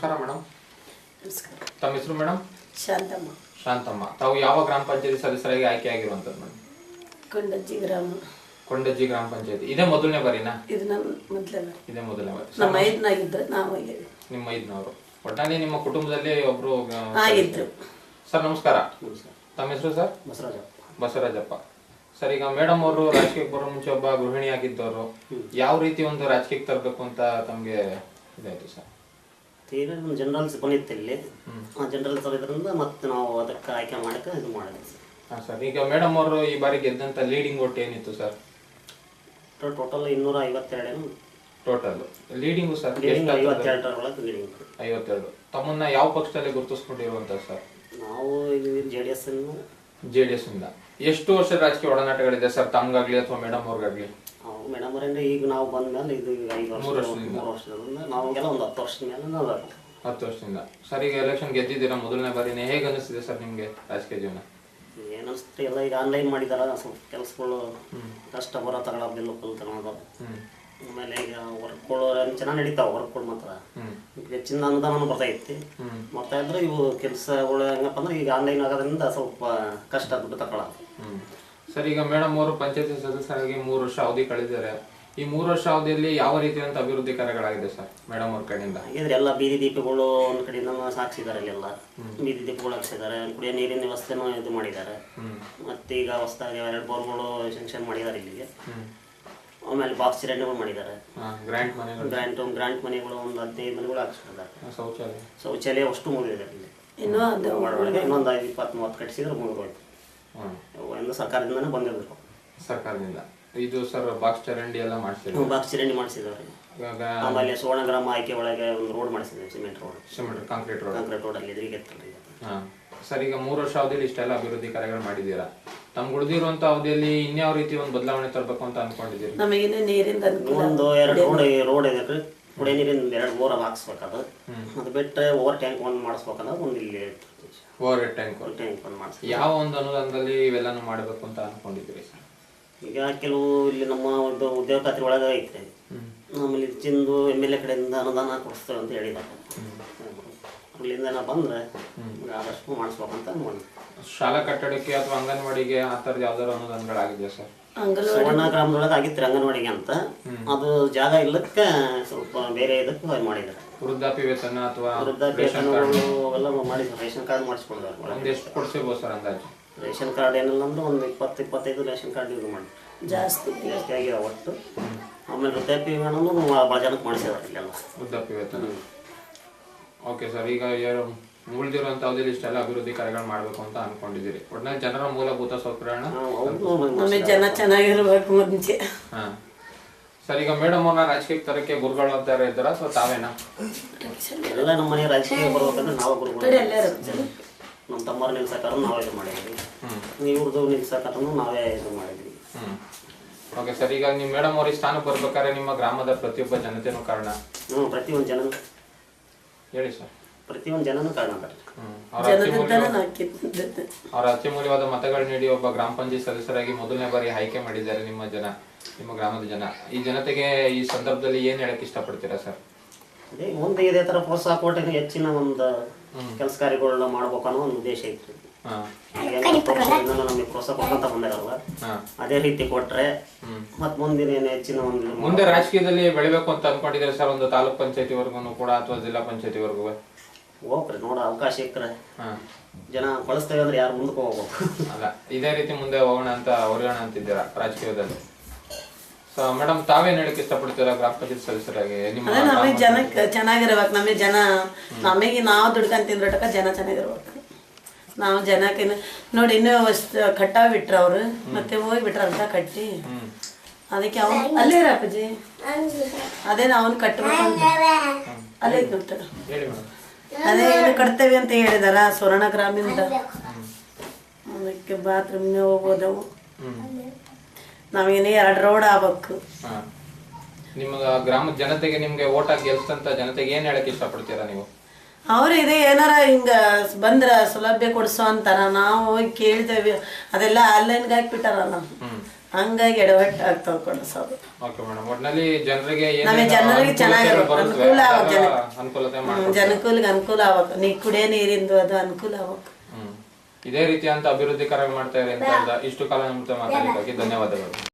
ನಮಸ್ಕಾರ ಮೇಡಮ್. ನಮಸ್ಕಾರ. ತಮ್ಮ ಹೆಸರು ಮೇಡಮ್? ಶಾಂತಮ್ಮ. ಶಾಂತಮ್ಮ. ತಾವು ಯಾವ ಗ್ರಾಮ ಪಂಚಾಯತಿ ಸದಸ್ಯರಾಗಿ ಆಯ್ಕೆ ಆಗಿರುವಂತದ್ದು ಮೇಡಮ್? ಕೊಂಡಜ್ಜಿ ಗ್ರಾಮ. ಕೊಂಡಜ್ಜಿ ಗ್ರಾಮ ಪಂಚಾಯತಿ. ಇದೇ ಮೊದಲನೇ ಬಾರಿನಾ? ಇದು ನಮ್ಮ ಮೊದಲನೇ ಬಾರಿ. ಇದೇ ಮೊದಲನೇ ಬಾರಿ. ನಮ್ಮ ಐದನಾಗಿದ್ದು ನಾವು ನಿಮ್ಮ ಐದನವರು. ಒಟ್ಟಾರೆ ನಿಮ್ಮ ಕುಟುಂಬದಲ್ಲಿ ಒಬ್ರು ಆಗಿದ್ರು. ಸರ್ ನಮಸ್ಕಾರ. ತಮ್ಮ ಹೆಸರು ಸರ್? ಬಸವರಾಜಪ್ಪ. ಸರ್, ಈಗ ಮೇಡಮ್ ಅವರು ರಾಜಕೀಯಕ್ಕೆ ಬರೋ ಮುಂಚೆ ಒಬ್ಬ ಗೃಹಿಣಿ ಆಗಿದ್ದವರು. ಯಾವ ರೀತಿ ಒಂದು ರಾಜಕೀಯಕ್ಕೆ ತರಬೇಕು ಅಂತ ತಮಗೆ ಇದಾಯ್ತು ಸರ್? ಈಗ ನಮ್ಮ ಜನರಲ್ಸ್ ಬಂದಿತ್ತು ಇಲ್ಲಿ. ಆ ಜನರಲ್ಸ್ ಇದ್ರಿಂದ ಮತ್ತೆ ನಾವು ಅದಕ್ಕೆ ಆಯ್ಕೆ ಮಾಡಕ್ಕೆ ಇದು ಮಾಡಿದ್ವಿ ಸರ್. ಹಾಂ ಸರ್, ಈಗ ಮೇಡಮ್ ಅವರು ಈ ಬಾರಿ ಗೆದ್ದಂಥ ಲೀಡಿಂಗ್ ಓಟ್ ಏನಿತ್ತು sir? Total 252 total leading sir? 52 ಒಳಗೆ ಲೀಡಿಂಗ್. 52. ತಮ್ಮನ್ನ ಯಾವ ಪಕ್ಷದಲ್ಲಿ ಗುರುತಿಸ್ಕೊಂಡಿರುವಂತ ಸರ್? ನಾವು JDS JDS ಇಂದ. ಎಷ್ಟು ವರ್ಷ ರಾಜಕೀಯ ಒಡನಾಟಗಳಿದೆ ಸರ್ ತಮ್ಗಾಗ್ಲಿ ಅಥವಾ ಮೇಡಮ್ ಅವ್ರಿಗಾಗ್ಲಿ? ಮೇಡಮ್ ಅವರಂದ್ರೆ ಈಗ ನಾವು ಬಂದ ಮೇಲೆ ಇದು 3 ವರ್ಷದಿಂದ ನಾವೆಲ್ಲ ಒಂದು 10 ವರ್ಷದ ಮೇಲೆ ನಾವು 10 ವರ್ಷದಿಂದ. ಸರ್, ಈಗ ಎಲೆಕ್ಷನ್ ಗೆದ್ದಿದ್ದೀರಾ ಮೊದಲನೇ ಬಾರಿನೇ. ಹೇಗೆ ಅನಿಸ್ತಿದೆ ಸರ್ ನಿಮಗೆ ರಾಜಕೀಯ ಜೀವನ? ಏನನ್ಸುತ್ತೆ, ಎಲ್ಲ ಈಗ ಆನ್ಲೈನ್ ಮಾಡಿದಾರ, ಸ್ವಲ್ಪ ಕೆಲಸಗಳು ಕಷ್ಟ ಬರೋ ತಗೊಳ್ಳೋದಿಲ್ಲ ಫುಲ್ ತಗೊಳ್ಳೋದು. ಆಮೇಲೆ ಈಗ ವರ್ಕ್ಗಳು ಚೆನ್ನಾಗಿ ನಡೀತಾವ. ವರ್ಕ್ಗಳು ಮಾತ್ರ ಹೆಚ್ಚಿನ ಅನುದಾನ ಬರ್ತೈತಿ. ಬರ್ತಾ ಇದ್ರೆ ಇವು ಕೆಲಸಗಳು ಹೆಂಗಪ್ಪ ಅಂದ್ರೆ ಈಗ ಆನ್ಲೈನ್ ಆಗೋದ್ರಿಂದ ಸ್ವಲ್ಪ ಕಷ್ಟ ದುಡ್ಡು ತಗೊಳ್ಳೋದು. ಸರ್, ಈಗ ಮೇಡಮ್ ಅವರು ಪಂಚಾಯತಿ ಸದಸ್ಯರಾಗಿ 3 ವರ್ಷ ಅವಧಿ ಕಳೆದಿದ್ದಾರೆ. ಈ 3 ವರ್ಷ ಅವಧಿಯಲ್ಲಿ ಯಾವ ರೀತಿಯಂತ ಅಭಿವೃದ್ಧಿ ಕಾರ್ಯಗಳಾಗಿದೆ ಸರ್ ಮೇಡಮ್ ಅವ್ರ ಕಡೆಯಿಂದ? ಹಾಗಿದ್ರೆ ಎಲ್ಲ ಬೀದಿ ದೀಪಗಳು ಒಂದ್ ಕಡೆಯಿಂದ ಸಾಕ್ಸಿದ್ದಾರೆ. ಇಲ್ಲೆಲ್ಲ ಬೀದಿ ದೀಪಗಳು ಹಾಕ್ಸಿದ್ದಾರೆ. ಕುಡಿಯೋ ನೀರಿನ ವ್ಯವಸ್ಥೆನೂ ಇದು ಮಾಡಿದ್ದಾರೆ. ಮತ್ತೆ ಈಗ ಹೊಸದಾಗಿ 2 ಬೋರ್ಗಳು ಸೆಂಕ್ಷನ್ ಮಾಡಿದ್ದಾರೆ ಇಲ್ಲಿಗೆ. ಆಮೇಲೆ ಬಾಕ್ಸ್ ಚರಂಡಿಗಳು ಮಾಡಿದ್ದಾರೆ. ಗ್ರಾಂಟ್ ಮನೆಗಳು ಒಂದು 15 ಮನೆಗಳು ಹಾಕ್ಸ್ಕೊಂಡಿದ್ದಾರೆ. ಶೌಚಾಲಯ ಅಷ್ಟು ಮುಗಿದಿದೆ ಇಲ್ಲಿ. ಇನ್ನೊಂದು 20-30 ಕಟ್ಟಿಸಿದ್ರೆ ಮುಗಿದೋಯ್ತು. ಎಲ್ಲ ಸರ್ಕಾರದಿಂದನೇ ಬಂದಿದ್ರು. ಸರ್ಕಾರದಿಂದ ಇದು ಸರ್ ಬಾಕ್ಸ್ ಚರಂಡಿ ಎಲ್ಲ ಮಾಡಿಸಿದ್ರು. ಬಾಕ್ಸ್ ಚರಂಡಿ ಮಾಡಿಸಿದ್ದಾರೆ. ಆಮೇಲೆ ಸುವರ್ಣ ಗ್ರಾಮ ಆಯ್ಕೆ ಒಳಗೆ ಒಂದು ರೋಡ್ ಮಾಡಿಸಿದ್ದಾರೆ. ಸಿಮೆಂಟ್ ಕಾಂಕ್ರೀಟ್ ರೋಡ್ ಅಲ್ಲಿ ಎದುರಿಗೆ. ಸರ್, ಈಗ 3 ವರ್ಷ ಅವಧಿಯಲ್ಲಿ ಇಷ್ಟೆಲ್ಲ ಅಭಿವೃದ್ಧಿ ಕಾರ್ಯಗಳು ಮಾಡಿದ್ದೀರಾ. ತಮ್ಗೆ ಉಳಿದಿರುವಂತ ಅವಧಿಯಲ್ಲಿ ಇನ್ಯಾವ ರೀತಿ ಒಂದು ಬದಲಾವಣೆ ತರಬೇಕು ಅಂತ ಅನ್ಕೊಂಡಿದ್ದೀರಿ? ನಮಗಿನ್ನ ನೀರಿಂದ ಒಂದು 2 ರೋಡ್ ಇದೆ. ಕುಡಿಯ ನೀರಿನ 2 ಬೋರ್ ಹಾಕ್ಸ್ಬೇಕದು. ಅದು ಬಿಟ್ಟರೆ ಓವರ್ ಟ್ಯಾಂಕ್ ಒಂದು ಮಾಡಿಸ್ಬೇಕಂದ್ರೆ ಒಂದು ಇಲ್ಲಿ ಓವರ್ ಟ್ಯಾಂಕ್ ಒಂದು ಮಾಡಿಸ್ಬೇಕು. ಯಾವ ಒಂದು ಅನುದಾನದಲ್ಲಿ ಇವೆಲ್ಲಾನು ಮಾಡಬೇಕು ಅಂತ ಅನ್ಕೊಂಡಿದ್ದೀರಿ ಸರ್? ಈಗ ಕೆಲವು ಇಲ್ಲಿ ನಮ್ಮ ಒಂದು ಉದ್ಯೋಗ ಖಾತ್ರಿ ಒಳಗೆ ಐತೆ. ಆಮೇಲೆ ಚಿಂದು MLA ಕಡೆಯಿಂದ ಅನುದಾನ ಕೊಡಿಸ್ತೇವೆ ಅಂತ ಹೇಳಿದ್ದಾರೆ. ಅಲ್ಲಿಂದ ಬಂದ್ರೆ ಆದಷ್ಟು ಮಾಡಿಸ್ಬೇಕಂತ ಅನ್ಕೊಂಡು. ಶಾಲಾ ಕಟ್ಟಡಕ್ಕೆ ಅಥವಾ ಅಂಗನವಾಡಿಗೆ ಆ ಥರದ ಯಾವ್ದಾದ್ರು ಅನುದಾನಗಳಾಗಿದೆಯಾ ಸರ್? ಸುವರ್ಣ ಗ್ರಾಮದೊಳಗೆ ಆಗಿತ್ತು ಅಂಗನವಾಡಿಗೆ ಅಂತ. ಅದು ಜಾಗ ಇಲ್ಲಕ್ಕೆ ಸ್ವಲ್ಪ ಬೇರೆ ಇದಕ್ಕೆ ಮಾಡಿದ್ದಾರೆ. ವೃದ್ಧಾಪ್ಯ ವೇತನ ಅಥವಾ ವೃದ್ಧಾಪ್ಯ ವೇತನಗಳು ಅವೆಲ್ಲ ಮಾಡಿದ್ರು. ರೇಷನ್ ಕಾರ್ಡ್ ಮಾಡಿಸ್ಕೊಡಿದ್ದಾರೆ. ಒಂದು ಎಷ್ಟು ಕೊಡ್ಸಿರ್ಬೋದು ಸರ್ ಅಂದಾಜು? ರೇಷನ್ ಕಾರ್ಡ್ ಏನಿಲ್ಲ ಅಂದ್ರೆ ಒಂದು 20-25 ರೇಷನ್ ಕಾರ್ಡ್ ಯೂಸ್ ಮಾಡಿ ಜಾಸ್ತಿ ಆಗಿದೆ ಒಟ್ಟು. ಆಮೇಲೆ ವೃದ್ಧಾಪ್ಯ ವೇತನೂ ಭಾಳ ಜನಕ್ಕೆ ಮಾಡಿಸಿದ್ದಾರೆ ಇಲ್ಲೆಲ್ಲ. ವೃದ್ಧಾಪ್ಯ ವೇತನ. ಓಕೆ ಸರ್, ಈಗ ಉಳಿದಿರುವಂತ ಅವಧಿಯಲ್ಲಿ ಇಷ್ಟೆಲ್ಲ ಅಭಿವೃದ್ಧಿ ಕಾರ್ಯಗಳು ಮಾಡಬೇಕು ಅಂತ ಅನ್ಕೊಂಡಿದ್ದೀರಿ. ಒಟ್ಟಿನಲ್ಲಿ ಜನರ ಮೂಲಭೂತ ಸೌಕರ್ಯ ಜನ ಚೆನ್ನಾಗಿರ್ಬೇಕು ಮುಂಚೆ. ಹಾ ಸರ್, ಈಗ ಮೇಡಮ್ ಅವ್ರನ್ನ ರಾಜಕೀಯಕ್ಕೆ ತರಕ್ಕೆ ಗುರುಗಳು ಅಂತ ಇದ್ದಾರಾ ಅಥವಾ ತಾವೇನಾ? ಎಲ್ಲ ನಮ್ಮ ಮನೆ ರಾಜಕೀಯ ಬರ್ಬೇಕಂದ್ರೆ ನಾವು ಗುರುಗಳು. ನಮ್ಮ ತಮ್ಮರ ನಿಲ್ಸಕ್ಕಾರ ನಾವೇ ಇದು ಮಾಡಿದ್ವಿ. ಇವ್ರದ್ದು ನಿಲ್ಸಕ್ಕಾರನು ನಾವೇ ಇದು ಮಾಡಿದ್ವಿ. ಓಕೆ ಸರ್, ಈಗ ನೀವು ಮೇಡಮ್ ಅವ್ರಿಗೆ ಸ್ಥಾನಕ್ಕೆ ಬರ್ಬೇಕಾದ್ರೆ ನಿಮ್ಮ ಗ್ರಾಮದ ಪ್ರತಿಯೊಬ್ಬ ಜನತೆನೂ ಕಾರಣ? ಪ್ರತಿಯೊಂದು ಜನ ಹೇಳಿ ಸರ್. ಪ್ರತಿಯೊಂದು ಜನನೂ ಕಾರಣ. ಅವರ ಅತ್ಯಮೂಲ್ಯವಾದ ಮತಗಳು ನೀಡಿ ಒಬ್ಬ ಗ್ರಾಮ ಪಂಚಾಯತ್ ಸದಸ್ಯರಾಗಿ ಮೊದಲನೇ ಬಾರಿ ಆಯ್ಕೆ ಮಾಡಿದ್ದಾರೆ ನಿಮ್ಮ ಗ್ರಾಮದ ಜನ. ಈ ಜನತೆಗೆ ಈ ಸಂದರ್ಭದಲ್ಲಿ ಏನ್ ಹೇಳಕ್ ಇಷ್ಟಪಡ್ತೀರಾ ಸರ್? ಅದೇ ಮುಂದೆ ಇದೇ ತರ ಪ್ರೋತ್ಸಾಹ ಕೊಟ್ಟರೆ ಹೆಚ್ಚಿನ ಒಂದು ಕೆಲಸ ಕಾರ್ಯಗಳನ್ನ ಮಾಡ್ಬೇಕು ಅನ್ನೋ ಒಂದು ಉದ್ದೇಶ ಇತ್ತು. ನಮಗೆ ಪ್ರೋತ್ಸಾಹ ಕೊಡ್ಕೊಂತ ಬಂದಾರಲ್ಲ, ಅದೇ ರೀತಿ ಕೊಟ್ರೆ ಮತ್ ಮುಂದಿನ ಹೆಚ್ಚಿನ ಒಂದು ಮುಂದೆ ರಾಜಕೀಯದಲ್ಲಿ ಬೆಳಿಬೇಕು ಅಂತ ಅನ್ಕೊಂಡಿದ್ರೆ ಸರ್, ಒಂದು ತಾಲೂಕ್ ಪಂಚಾಯತಿ ವರ್ಗು ಕೂಡ ಅಥವಾ ಜಿಲ್ಲಾ ಪಂಚಾಯತಿ ವರ್ಗು ಹೋಗ್ರಿ ನೋಡ ಅವಕಾಶ ಇಕ್ಕರೆ ಜನ ಕಳಿಸ್ತೇವೆ ಅಂದ್ರೆ ಯಾರು ಮುಂದಕ್ಕೆ ಹೋಗ್ಬೇಕು. ಅಲ್ಲ, ಇದೇ ರೀತಿ ಮುಂದೆ ಹೋಗೋಣ ಅಂತ ಹೊರಗೋಣ ಅಂತಿದ್ದೀರಾ ರಾಜಕೀಯದಲ್ಲಿ. ಸೊ ಮೇಡಮ್, ತಾವೇನ್ ಹೇಳಕ್ ಇಷ್ಟಪಡ್ತೀರಾ ಗ್ರಾಮ ಪಂಚಾಯತ್ ಸದಸ್ಯರಾಗಿ? ನಮಗೆ ಜನಕ್ಕೆ ಚೆನ್ನಾಗಿರ್ಬೇಕು. ನಮಗೆ ಜನ ನಮಗೆ ನಾವು ದುಡ್ಕೊಂಡ್ ತಿಂದ್ರಟಕ ಜನ ಚೆನ್ನಾಗಿರ್ಬೇಕು. ನಾವು ಜನಕ್ಕೆ ನೋಡಿ ಇನ್ನೂ ಕಟ್ಟಾವ್ ಬಿಟ್ರ ಅವ್ರು, ಮತ್ತೆ ಹೋಗಿ ಬಿಟ್ರ ಅಂತ ಕಟ್ಟಿ. ಅದಕ್ಕೆ ಅವನು ಅಲ್ಲೇ ಅಪ್ಪಾಜಿ ಅದೇ ಅವನು ಕಟ್ಟಬೇಕು ಅಲ್ಲೇ ನೋಡ್ತಾರ. ಅದೇ ಏನು ಕಟ್ತೇವೆ ಅಂತ ಹೇಳಿದಾರ ಸ್ವರ್ಣ ಗ್ರಾಮದಿಂದ. ಅದಕ್ಕೆ ಬಾತ್ರೂಮ್ ಹೋಗೋದವು ನಾವೇನೇ 2 ರೋಡ್ ಆಗ್ಬೇಕು. ನಿಮ್ಮ ಗ್ರಾಮದ ಜನತೆಗೆ ನಿಮ್ಗೆ ಓಟ್ ಹಾಕಿ ಗೆಲ್ಸಂತ ಜನತೆಗೆ ಏನ್ ಹೇಳಕ್ ಇಷ್ಟಪಡ್ತೀರಾ ನೀವು? ಅವ್ರು ಇದೆ ಏನಾರ ಹಿಂಗ ಬಂದ್ರ ಸೌಲಭ್ಯ ಕೊಡ್ಸೋ ಅಂತಾರ. ನಾವು ಹೋಗಿ ಕೇಳಿದೇವಿ, ಅದೆಲ್ಲ ಆನ್ಲೈನ್ಗೆ ಹಾಕ್ಬಿಟ್ಟಾರಲ್ಲ. ಹಂಗಾಗಿ ಎಡವಟ್ಟು ಆಗ್ತಾವ ಕೊಡಿಸೋದು. ಓಕೆ ಮೇಡಮ್, ಒಟ್ನಲ್ಲಿ ಜನರಿಗೆ ನಮಗೆ ಜನರಿಗೆ ಚೆನ್ನಾಗಿರ್ಬೇಕು, ಅನುಕೂಲ ಆಗ್ಬೇಕು, ಅನುಕೂಲತೆ ಜನಕೂಲಿಗೆ ಅನುಕೂಲ ಆಗ್ಬೇಕು, ನೀ ಕುಡಿಯೋ ನೀರಿಂದು ಅದು ಅನುಕೂಲ ಆಗ್ಬೇಕು. ಇದೇ ರೀತಿ ಅಂತ ಅಭಿವೃದ್ಧಿ ಕಾರ್ಯ ಮಾಡ್ತಾ ಇರಿ ಅಂತ ಇಷ್ಟು ಕಾಲ ನಮ್ಮ ಜೊತೆ ಮಾತಾಡಿದ್ದಕ್ಕೆ ಧನ್ಯವಾದಗಳು.